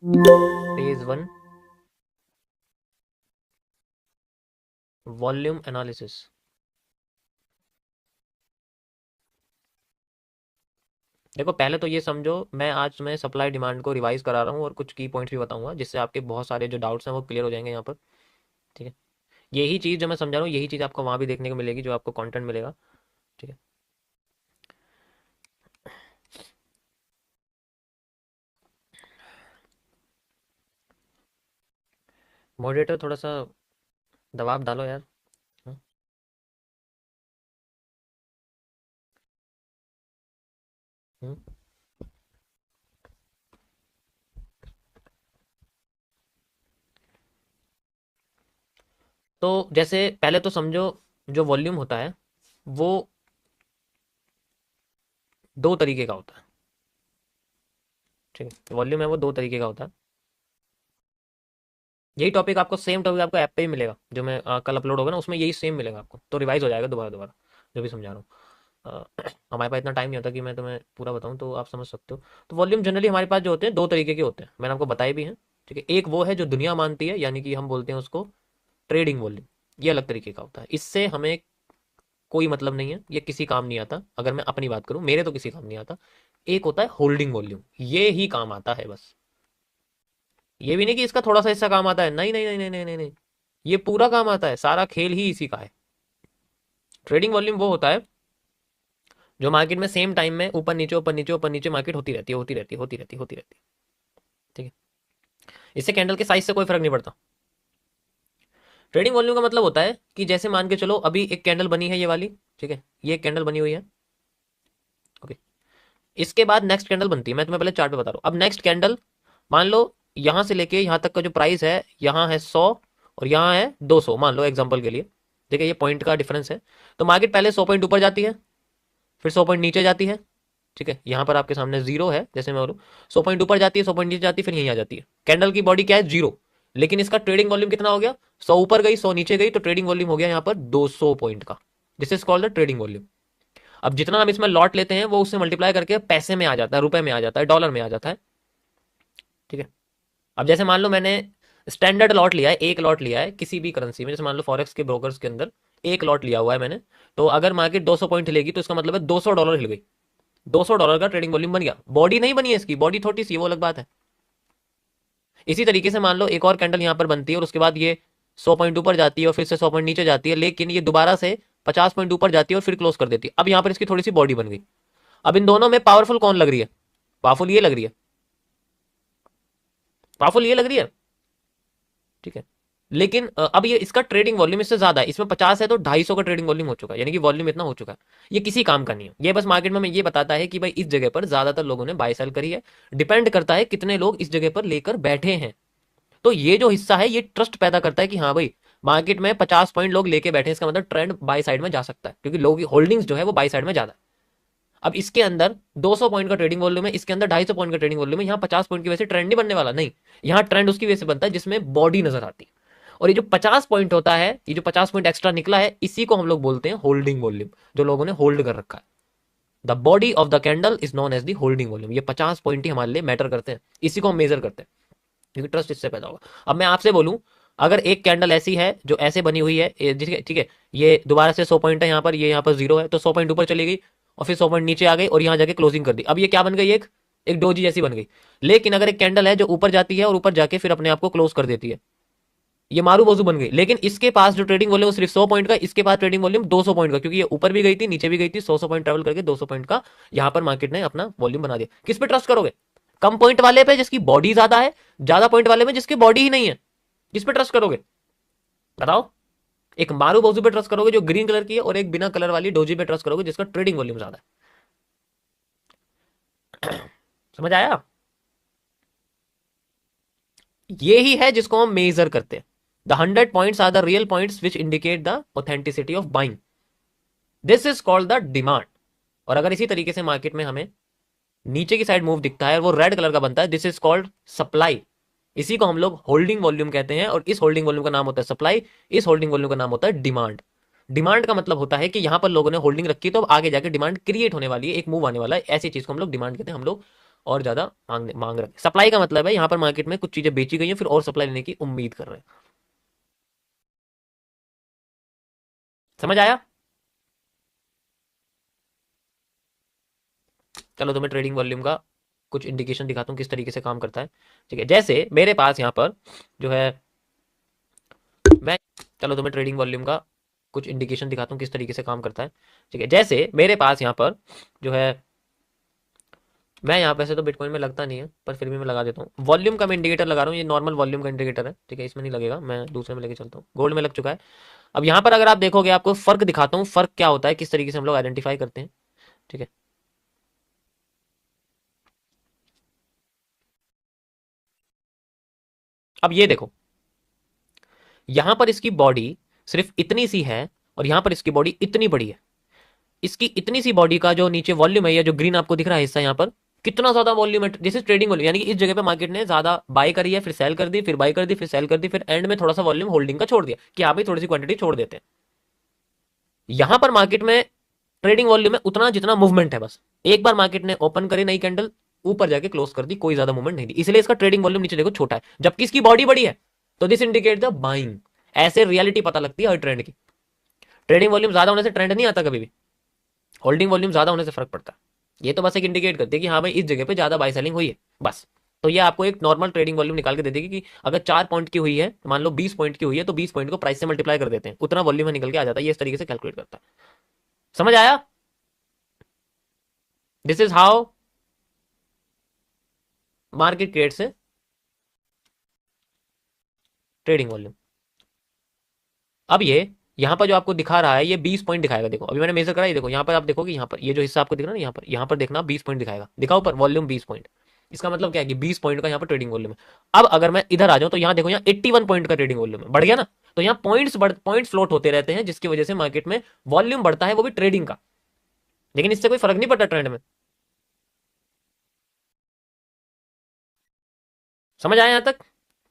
Phase one, volume analysis. देखो पहले तो ये समझो, मैं आज तुम्हें सप्लाई डिमांड को रिवाइज करा रहा हूँ और कुछ की पॉइंट्स भी बताऊंगा जिससे आपके बहुत सारे जो डाउट्स हैं वो क्लियर हो जाएंगे यहाँ पर। ठीक है, यही चीज़ जो मैं समझा रहा हूँ यही चीज़ आपको वहाँ भी देखने को मिलेगी जो आपको कंटेंट मिलेगा। ठीक है, मॉडरेटर थोड़ा सा दबाव डालो यार। हाँ? हम्म। तो जैसे पहले तो समझो, जो वॉल्यूम होता है वो दो तरीके का होता है। ठीक है, वॉल्यूम है वो दो तरीके का होता है। यही टॉपिक आपको, सेम टॉपिक आपको ऐप पे ही मिलेगा, जो मैं कल अपलोड होगा ना उसमें यही सेम मिलेगा आपको, तो रिवाइज हो जाएगा दोबारा दोबारा जो भी समझा रहा हूँ। हमारे पास इतना टाइम नहीं होता कि मैं तुम्हें पूरा बताऊं, तो आप समझ सकते हो। तो वॉल्यूम जनरली हमारे पास जो होते हैं दो तरीके के होते हैं, मैंने आपको बताए भी हैं। ठीक है, एक वो है जो दुनिया मानती है, यानी कि हम बोलते हैं उसको ट्रेडिंग वॉल्यूम। ये अलग तरीके का होता है, इससे हमें कोई मतलब नहीं है, ये किसी काम नहीं आता। अगर मैं अपनी बात करूं, मेरे तो किसी काम नहीं आता। एक होता है होल्डिंग वॉल्यूम, ये ही काम आता है बस। ये भी नहीं कि इसका थोड़ा सा हिस्सा काम आता है, नहीं नहीं नहीं नहीं नहीं नहीं नहीं। ये पूरा काम आता है, सारा खेल ही इसी का है। ट्रेडिंग वॉल्यूम वो होता है जो मार्केट में सेम टाइम में ऊपर नीचे ऊपर नीचे ऊपर नीचे मार्केट होती रहती है, होती रहती है, होती रहती है, होती रहती है। ठीक है, इससे कैंडल के साइज से कोई फर्क नहीं पड़ता। ट्रेडिंग वॉल्यूम का मतलब होता है कि जैसे मान के चलो अभी एक कैंडल बनी है ये वाली। ठीक है, ये एक कैंडल बनी हुई है। ओके, इसके बाद नेक्स्ट कैंडल बनती है, मैं तुम्हें पहले चार्ट पे बता रहा हूँ। अब नेक्स्ट कैंडल, मान लो यहां से लेके यहां तक का जो प्राइस है, यहाँ है 100 और यहाँ है 200, मान लो एग्जांपल के लिए। ठीक है, ये पॉइंट का डिफरेंस है। तो मार्केट पहले 100 पॉइंट ऊपर जाती है, फिर 100 पॉइंट नीचे जाती है। ठीक है, यहाँ पर आपके सामने जीरो है, जैसे मैं बोलूँ 100 पॉइंट ऊपर जाती है, 100 पॉइंट नीचे जाती है, फिर यहीं आ जाती है। कैंडल की बॉडी क्या है, जीरो। लेकिन इसका ट्रेडिंग वॉल्यूम कितना हो गया, 100 ऊपर गई 100 नीचे गई, तो ट्रेडिंग वॉल्यूम हो गया यहाँ पर 200 पॉइंट का। This is called the trading volume. अब जितना हम इसमें लॉट लेते हैं वो उससे मल्टीप्लाई करके पैसे में आ जाता है, रुपए में आ जाता है, डॉलर में आ जाता है। ठीक है, अब जैसे मान लो मैंने स्टैंडर्ड लॉट लिया है, एक लॉट लिया है किसी भी करेंसी में, जैसे मान लो फॉरेक्स के ब्रोकर्स के अंदर एक लॉट लिया हुआ है मैंने। तो अगर मार्केट 200 पॉइंट हिलेगी तो इसका मतलब है $200 हिल गई। $200 का ट्रेडिंग वॉल्यूम बन गया। बॉडी नहीं बनी है इसकी, बॉडी छोटी सी, वो अलग बात है। इसी तरीके से मान लो एक और कैंडल यहाँ पर बनती है और उसके बाद ये 100 पॉइंट ऊपर जाती है और फिर से 100 पॉइंट नीचे जाती है, लेकिन ये दोबारा से 50 पॉइंट ऊपर जाती है और फिर क्लोज कर देती है। अब यहाँ पर इसकी थोड़ी सी बॉडी बन गई। अब इन दोनों में पावरफुल कौन लग रही है, पावरफुल ये लग रही है, पावरफुल ये लग रही है। ठीक है, लेकिन अब ये इसका ट्रेडिंग वॉल्यूम इससे ज्यादा है, इसमें 50 है तो 250 का ट्रेडिंग वॉल्यूम हो चुका है, यानी कि वॉल्यूम इतना हो चुका है। ये किसी काम का नहीं है, ये बस मार्केट में हमें ये बताता है कि भाई इस जगह पर ज्यादातर लोगों ने बाय सेल करी है। डिपेंड करता है कितने लोग इस जगह पर लेकर बैठे हैं। तो ये जो हिस्सा है ये ट्रस्ट पैदा करता है कि हाँ भाई, मार्केट में 50 पॉइंट लोग लेके बैठे हैं, इसका मतलब ट्रेंड बाय साइड में जा सकता है, क्योंकि लोग होल्डिंग्स जो है वो बाय साइड में ज्यादा है। अब इसके अंदर 200 पॉइंट का ट्रेडिंग वॉल्यूम है, इसके अंदर 250 पॉइंट का ट्रेडिंग वॉल्यूम है। यहाँ 50 पॉइंट की वजह से ट्रेंड नहीं बनने वाला, नहीं। यहाँ ट्रेंड उसकी वजह से बनता है जिसमें बॉडी नजर आती है। और ये जो 50 पॉइंट होता है, ये जो 50 पॉइंट एक्स्ट्रा निकला है, इसी को हम लोग बोलते हैं होल्डिंग वॉल्यूम, जो लोगों ने होल्ड कर रखा है। The body of the candle is known as the holding volume. ये 50 पॉइंट ही हमारे लिए मैटर करते हैं, इसी को हम मेजर करते हैं, क्योंकि ट्रस्ट इससे पैदा होगा। अब मैं आपसे बोलूं, अगर एक कैंडल ऐसी है जो ऐसे बनी हुई है, ठीक है, ये दोबारा से 100 पॉइंट है यहाँ पर, ये यहाँ पर जीरो है, तो 100 पॉइंट ऊपर चली गई और फिर 100 पॉइंट नीचे आ गई और यहाँ जाके क्लोजिंग कर दी। अब ये क्या बन गई, एक एक डोजी जैसी बन गई। लेकिन अगर एक कैंडल है जो ऊपर जाती है और ऊपर जाके फिर अपने आप को क्लोज कर देती है, ये मारू बाजू बन गई। लेकिन इसके पास जो ट्रेडिंग वॉल्यूम सिर्फ 100 पॉइंट का, इसके पास ट्रेडिंग वॉल्यूम 200 पॉइंट का, क्योंकि ये ऊपर भी गई थी नीचे भी गई थी, 100 पॉइंट ट्रेवल करके 200 पॉइंट का यहाँ पर मार्केट ने अपना वॉल्यूम बना दिया। किस पे ट्रस्ट करोगे, कम पॉइंट वाले पे जिसकी बॉडी ज्यादा है, ज्यादा पॉइंट वाले में जिसकी बॉडी ही नहीं है? किस पे ट्रस्ट करोगे बताओ? एक मारू बाजू पे ट्रस्ट करोगे जो ग्रीन कलर की है, और एक बिना कलर वाली डोजी पे ट्रस्ट करोगे जिसका ट्रेडिंग वॉल्यूम ज्यादा है। समझ आया? ये ही है जिसको हम मेजर करते हैं। The 100 points are the real points which indicate the authenticity of buying. This is called the demand. और अगर इसी तरीके से मार्केट में हमें नीचे की साइड मूव दिखता है और वो रेड कलर का बनता है, दिस इज कॉल्ड सप्लाई। इसी को हम लोग होल्डिंग वॉल्यूम कहते हैं, और इस होल्डिंग वॉल्यूम का नाम होता है सप्लाई। इस होल्डिंग वॉल्यूम का नाम होता है डिमांड। डिमांड का मतलब होता है कि यहां पर लोगों ने होल्डिंग रखी, तो अब आगे जाके डिमांड क्रिएट होने वाली है, एक मूव आने वाला है, ऐसी चीज को हम लोग डिमांड कहते हैं। हम लोग और ज्यादा मांग मांग रहे हैं। सप्लाई का मतलब है यहाँ पर मार्केट में कुछ चीजें बेची गई हैं, फिर और सप्लाई लेने की उम्मीद कर रहे हैं। समझ आया? चलो तुम्हें ट्रेडिंग वॉल्यूम का कुछ इंडिकेशन दिखाता हूँ किस तरीके से काम करता है। ठीक है, जैसे मेरे पास यहाँ पर जो है मैं चलो तुम्हें ट्रेडिंग वॉल्यूम का कुछ इंडिकेशन दिखाता हूँ किस तरीके से काम करता है। ठीक है, जैसे मेरे पास यहाँ पर जो है मैं यहाँ पे से तो बिटकॉइन में लगता नहीं है, पर फिर भी मैं लगा देता हूँ। वॉल्यूम का मैं इंडिकेटर लगा रहा हूँ, ये नॉर्मल वॉल्यूम का इंडिकेटर है। ठीक है, इसमें नहीं लगेगा, मैं दूसरे में लेके चलता हूँ। गोल्ड में लग चुका है। अब यहाँ पर अगर आप देखोगे, आपको फर्क दिखाता हूँ, फर्क क्या होता है, किस तरीके से हम लोग आइडेंटिफाई करते हैं। ठीक है, अब ये देखो, यहाँ पर इसकी बॉडी सिर्फ इतनी सी है और यहाँ पर इसकी बॉडी इतनी बड़ी है। इसकी इतनी सी बॉडी का जो नीचे वॉल्यूम है, या जो ग्रीन आपको दिख रहा है हिस्सा यहाँ पर, कितना ज्यादा वॉल्यूम है। दिस इज ट्रेडिंग वॉल्यूम, यानी कि इस जगह पे मार्केट ने ज्यादा बाय करी है, फिर सेल कर दी, फिर बाय कर दी, फिर सेल कर दी, फिर एंड में थोड़ा सा वॉल्यूम होल्डिंग का छोड़ दिया कि यहाँ पे थोड़ी सी क्वांटिटी छोड़ देते हैं। यहां पर मार्केट में ट्रेडिंग वॉल्यूम में उतना जितना मूवमेंट है, बस एक बार मार्केट ने ओपन करी नई कैंडल, ऊपर जाके क्लोज कर दी, कोई ज्यादा मूवमेंट नहीं दी, इसलिए इसका ट्रेडिंग वॉल्यूम नीचे देखो छोटा है, जबकि इसकी बॉडी बड़ी है। तो दिस इंडिकेट द बाइंग। ऐसे रियलिटी पता लगती है हर ट्रेंड की। ट्रेडिंग वॉल्यूम ज्यादा होने से ट्रेंड नहीं आता कभी भी, होल्डिंग वॉल्यूम ज्यादा होने से फर्क पड़ता है। ये तो बस एक इंडिकेट करती है कि हाँ भाई इस जगह पे ज्यादा बाय सेलिंग हुई है, बस। तो ये आपको एक नॉर्मल ट्रेडिंग वॉल्यूम निकाल के दे देगी कि अगर 4 पॉइंट की हुई है, मान लो 20 पॉइंट की हुई है, तो 20 पॉइंट को प्राइस से मल्टीप्लाई कर देते हैं, उतना वॉल्यूम निकल के आ जाता है। ये इस तरीके से कैलकुलेट करता है। समझ आया? This is how market creates trading volume. अब ये यहाँ पर जो आपको दिखा रहा है, ये 20 पॉइंट दिखाएगा। देखो अभी मैंने मेजर करा, ये देखो यहाँ पर आप देखोगे, यहाँ पर ये जो हिस्सा आपको दिख रहा है ना, यहाँ पर देखना 20 पॉइंट दिखाएगा, दिखाओ ऊपर वॉल्यूम 20 पॉइंट। इसका मतलब क्या है कि 20 पॉइंट का यहाँ पर ट्रेडिंग वॉल्यूम है। अब अगर मैं इधर आ जाऊँ तो यहाँ देखो, यहाँ 81 पॉइंट का ट्रेडिंग वॉल्यूम है, बढ़ गया ना। तो यहाँ पॉइंट्स फ्लोट होते रहते हैं, जिसकी वजह से मार्केट में वॉल्यूम बढ़ता है, वो भी ट्रेडिंग का। लेकिन इससे कोई फर्क नहीं पड़ता ट्रेंड में। समझ आया यहाँ तक?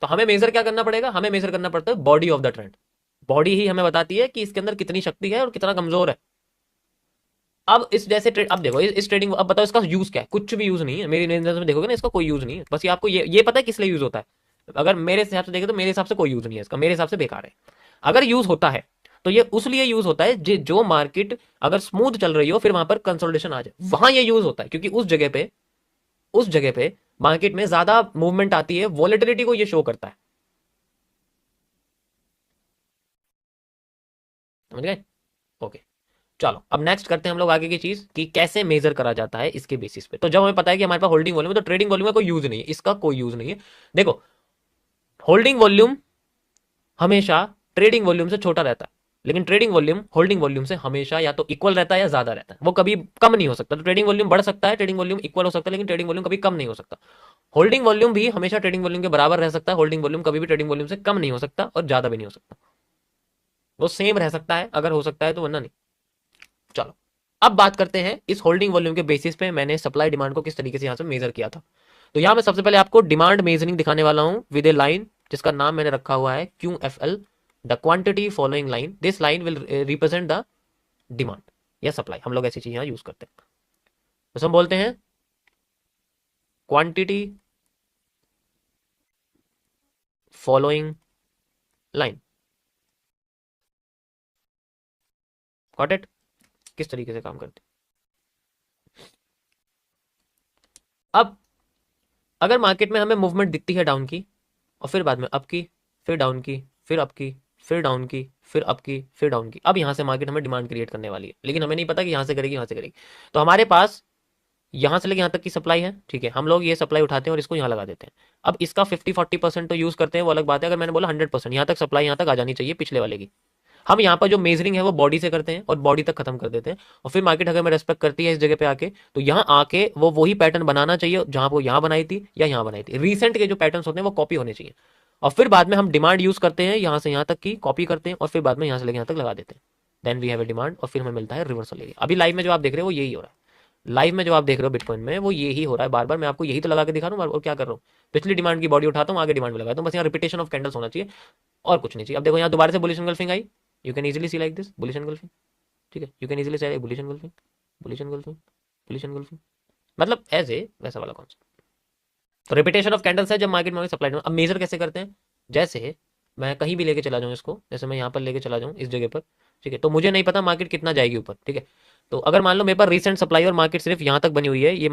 तो हमें मेजर क्या करना पड़ेगा, हमें मेजर करना पड़ता है body of the trend. Body ही हमें बताती है कि इसके अंदर कितनी शक्ति है और कितना कमजोर है। अब इस जैसे ट्रेड, अब देखो इस ट्रेडिंग, अब बताओ इसका यूज क्या है? कुछ भी यूज नहीं है मेरी नजर में, देखोगे ना इसका कोई यूज नहीं है। बस ये आपको ये पता है किस लिए यूज होता है। अगर मेरे हिसाब से देखे तो मेरे हिसाब से कोई यूज नहीं है इसका, मेरे हिसाब से बेकार है। अगर यूज होता है तो ये उस लिए यूज होता है जो मार्केट अगर स्मूथ चल रही हो, फिर वहां पर कंसोलिडेशन आ जाए, वहां ये यूज होता है, क्योंकि उस जगह पे मार्केट में ज्यादा मूवमेंट आती है, वॉलेटिलिटी को ये शो करता है। समझ गए? ओके, चलो अब नेक्स्ट करते हैं हम लोग आगे की चीज कि कैसे मेजर करा जाता है इसके बेसिस पे। तो जब हमें पता है कि हमारे पास होल्डिंग वॉल्यूम है, तो ट्रेडिंग वॉल्यूम का कोई यूज नहीं है, इसका कोई यूज नहीं है। देखो, होल्डिंग वॉल्यूम हमेशा ट्रेडिंग वॉल्यूम से छोटा रहता है, लेकिन ट्रेडिंग वॉल्यूम होल्डिंग वॉल्यूम से हमेशा या तो इक्वल रहता है या ज्यादा रहता है, वो कभी कम नहीं हो सकता। तो ट्रेडिंग वॉल्यूम बढ़ सकता है, ट्रेडिंग वॉल्यूम इक्वल हो सकता है, लेकिन ट्रेडिंग वॉल्यूम कभी कम नहीं हो सकता। होल्डिंग वॉल्यूम भी हमेशा ट्रेडिंग वॉल्यूम के बराबर रह सकता है, होल्डिंग वॉल्यूम कभी भी ट्रेडिंग वॉल्यूम से कम नहीं हो सकता और ज्यादा भी नहीं हो सकता। वो सेम रह सकता है अगर हो सकता है तो, वरना नहीं। चलो अब बात करते हैं इस होल्डिंग वॉल्यूम के बेसिस पे मैंने सप्लाई डिमांड को किस तरीके से यहां से मेजर किया था। तो यहां मैं सबसे पहले आपको डिमांड मेजरिंग दिखाने वाला हूं विद ए लाइन जिसका नाम मैंने रखा हुआ है QFL, the quantity following line. This line will represent the demand या सप्लाई। हम लोग ऐसी चीज यहां यूज करते हैं, तो हम बोलते हैं quantity following line. Got it? किस तरीके से काम करते हैं। अब अगर मार्केट में हमें मूवमेंट दिखती है डाउन की, और फिर बाद में अप की, फिर डाउन की, फिर अप की, फिर डाउन की, फिर अप की, फिर डाउन की, अब यहां से मार्केट हमें डिमांड क्रिएट करने वाली है, लेकिन हमें नहीं पता कि यहां से करेगी, यहां से करेगी। तो हमारे पास यहां से लेके यहां तक की सप्लाई है, ठीक है, हम लोग ये सप्लाई उठाते हैं और इसको यहां लगा देते हैं। अब इसका 50-40% तो यूज करते हैं, वो अलग बात है। अगर मैंने बोला 100%, यहां तक सप्लाई यहां तक आ जानी चाहिए पिछले वाले की। हम यहाँ पर जो मेजरिंग है वो बॉडी से करते हैं और बॉडी तक खत्म कर देते हैं, और फिर मार्केट अगर मैं रेस्पेक्ट करती है इस जगह पे आके, तो यहाँ आके वो वही पैटर्न बनाना चाहिए जहां वो यहाँ बनाई थी या यहाँ बनाई थी। रिसेंट के जो पैटर्न होते हैं वो कॉपी होने चाहिए, और फिर बाद में हम डिमांड यूज करते हैं, यहाँ से यहाँ तक की कॉपी करते हैं और फिर बाद में यहाँ से लेके यहाँ तक लगा देते हैं। Then we have a demand, और फिर हमें मिलता है रिवर्सल एरिया। अभी लाइव में जो आप देख रहे हो वो यही हो रहा है, लाइव में जो आप देख रहे हो बिटकॉइन में वो यही हो रहा है। बार बार मैं आपको यही तो लगा के दिखा रहा हूँ, और क्या कर रहा हूँ, पिछली डिमांड की बॉडी उठाता हूँ, आगे डिमांड में लगाता हूँ, बस यहाँ रिपीटेशन ऑफ कैंडल्स होना चाहिए और कुछ नहीं चाहिए। अब देखो यहाँ दोबारा से bullish engulfing I, you can easily C like this bullish engulfing. ठीक है, यू कैन इजीली से bullish engulfing, bullish engulfing, bullish engulfing, मतलब एज ए वैसा वाला कॉन्सेप्ट। तो रिपीटेशन ऑफ कैंडल्स है जब मार्केट में सप्लाई। अब मेजर कैसे करते हैं, जैसे मैं कहीं भी लेके चला जाऊँ इसको, जैसे मैं यहाँ पर लेके चला जाऊँ इस जगह पर, ठीक है, तो मुझे नहीं पता मार्केट कितना जाएगी ऊपर, ठीक है। तो अगर मान लो मेरे पास रिसेंट सप्लाई और मार्केट सिर्फ यहाँ तक बनी हुई है, ये मान